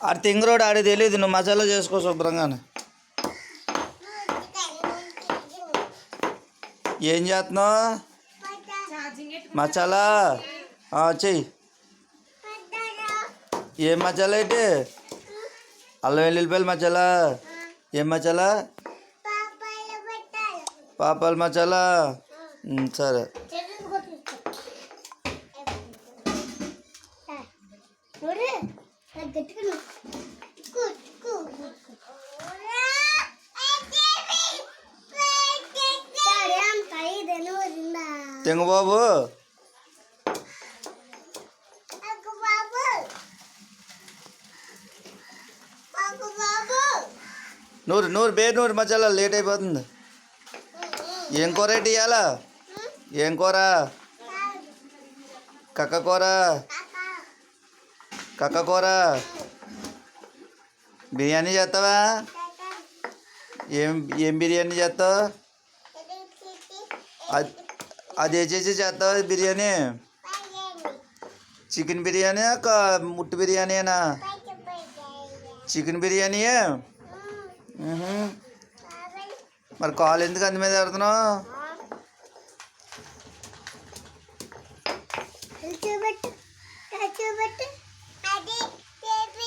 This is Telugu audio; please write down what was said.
ఆడు తింగరోడు ఆడి తెలియదు, నువ్వు మసాలా చేసుకో శుభ్రంగానే. ఏం చేస్తున్నావు? మసాలా చెయ్యి. ఏం మసాలా అయితే? అల్లం వెల్లుల్లిపాయలు మసాలా. ఏం మసాలా? పాపాల మసాలా. సరే. తింగ బాబు. నూరు నూరు నూరు మసాలా లేట్ అయిపోతుంది. ఏం కూర ఏంటి ఇవాళ? ఏం కూర? కక్క కూర. కక్క కూర. బిర్యానీ చేస్తావా? ఏం ఏం బిర్యానీ చేస్తావు? అది చేసి చేస్తావా బిర్యానీ? చికెన్ బిర్యానీ ముట్టు బిర్యానీనా? చికెన్ బిర్యానీయే. మరి కాలు ఎందుకు అందు మీద పెడుతున్నావు?